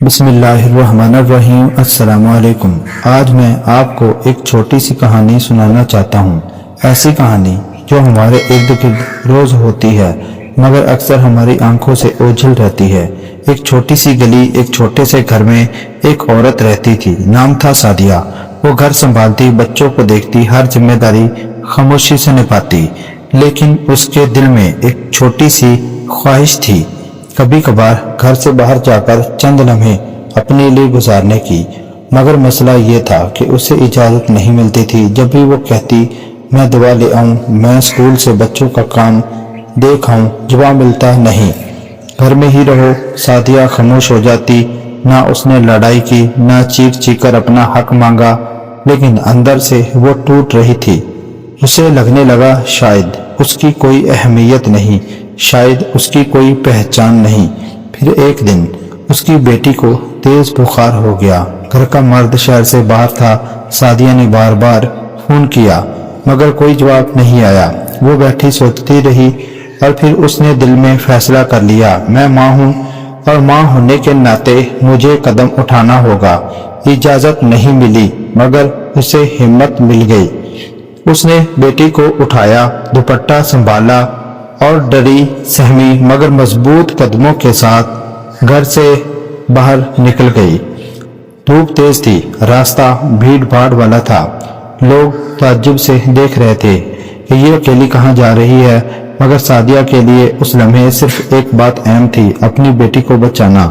بسم اللہ الرحمن الرحیم۔ السلام علیکم۔ آج میں آپ کو ایک چھوٹی سی کہانی سنانا چاہتا ہوں، ایسی کہانی جو ہمارے ارد گرد روز ہوتی ہے مگر اکثر ہماری آنکھوں سے اوجھل رہتی ہے۔ ایک چھوٹی سی گلی، ایک چھوٹے سے گھر میں ایک عورت رہتی تھی، نام تھا سعدیہ۔ وہ گھر سنبھالتی، بچوں کو دیکھتی، ہر ذمہ داری خاموشی سے نبھاتی، لیکن اس کے دل میں ایک چھوٹی سی خواہش تھی، کبھی کبھار گھر سے باہر جا کر چند لمحے اپنے لیے گزارنے کی۔ مگر مسئلہ یہ تھا کہ اسے اجازت نہیں ملتی تھی۔ جب بھی وہ کہتی میں دوا لے آؤں، میں اسکول سے بچوں کا کام دیکھ آؤں، جواب ملتا نہیں، گھر میں ہی رہو۔ سعدیہ خاموش ہو جاتی، نہ اس نے لڑائی کی، نہ چیخ چیخ کر اپنا حق مانگا، لیکن اندر سے وہ ٹوٹ رہی تھی۔ اسے لگنے لگا شاید اس کی کوئی اہمیت نہیں، شاید اس کی کوئی پہچان نہیں۔ پھر ایک دن اس کی بیٹی کو تیز بخار ہو گیا، گھر کا مرد شہر سے باہر تھا۔ سعدیہ نے بار بار فون کیا مگر کوئی جواب نہیں آیا۔ وہ بیٹھی سوچتی رہی اور پھر اس نے دل میں فیصلہ کر لیا، میں ماں ہوں اور ماں ہونے کے ناطے مجھے قدم اٹھانا ہوگا۔ اجازت نہیں ملی مگر اسے ہمت مل گئی۔ اس نے بیٹی کو اٹھایا، دوپٹہ سنبھالا اور ڈری سہمی مگر مضبوط قدموں کے ساتھ گھر سے باہر نکل گئی۔ دھوپ تیز تھی، راستہ بھیڑ بھاڑ والا تھا، لوگ تعجب سے دیکھ رہے تھے کہ یہ اکیلی کہاں جا رہی ہے، مگر سعدیہ کے لیے اس لمحے صرف ایک بات اہم تھی، اپنی بیٹی کو بچانا۔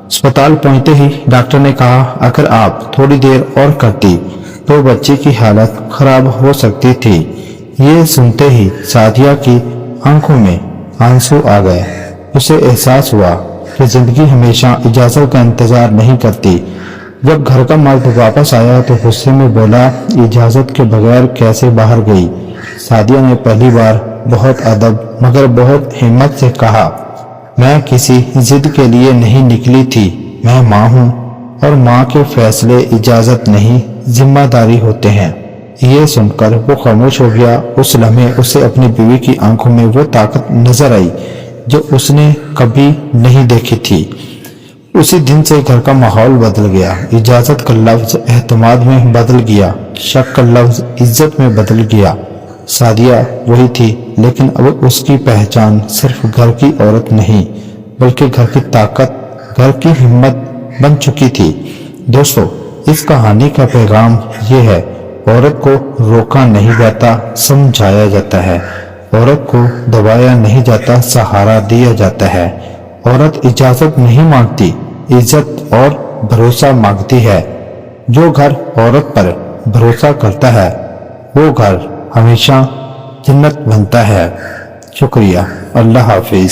اسپتال پہنچتے ہی ڈاکٹر نے کہا اگر آپ تھوڑی دیر اور کرتی تو بچی کی حالت خراب ہو سکتی تھی۔ یہ سنتے ہی سعدیہ کی آنکھوں میں آنسو آ گئے۔ اسے احساس ہوا کہ زندگی ہمیشہ اجازت کا انتظار نہیں کرتی۔ جب گھر کا مرد واپس آیا تو غصے میں بولا اجازت کے بغیر کیسے باہر گئی؟ سعدیہ نے پہلی بار بہت ادب مگر بہت ہمت سے کہا میں کسی ضد کے لیے نہیں نکلی تھی، میں ماں ہوں اور ماں کے فیصلے اجازت نہیں ذمہ داری ہوتے ہیں۔ یہ سن کر وہ خاموش ہو گیا۔ اس لمحے اسے اپنی بیوی کی آنکھوں میں وہ طاقت نظر آئی جو اس نے کبھی نہیں دیکھی تھی۔ اسی دن سے گھر کا ماحول بدل گیا، اجازت کا لفظ اعتماد میں بدل گیا، شک کا لفظ عزت میں بدل گیا۔ سعدیہ وہی تھی لیکن اب اس کی پہچان صرف گھر کی عورت نہیں بلکہ گھر کی طاقت، گھر کی ہمت بن چکی تھی۔ دوستو، اس کہانی کا پیغام یہ ہے، عورت کو روکا نہیں جاتا، سمجھایا جاتا ہے۔ عورت کو دبایا نہیں جاتا، سہارا دیا جاتا ہے۔ عورت اجازت نہیں مانگتی، عزت اور بھروسہ مانگتی ہے۔ جو گھر عورت پر بھروسہ کرتا ہے وہ گھر ہمیشہ جنت بنتا ہے۔ شکریہ، اللہ حافظ۔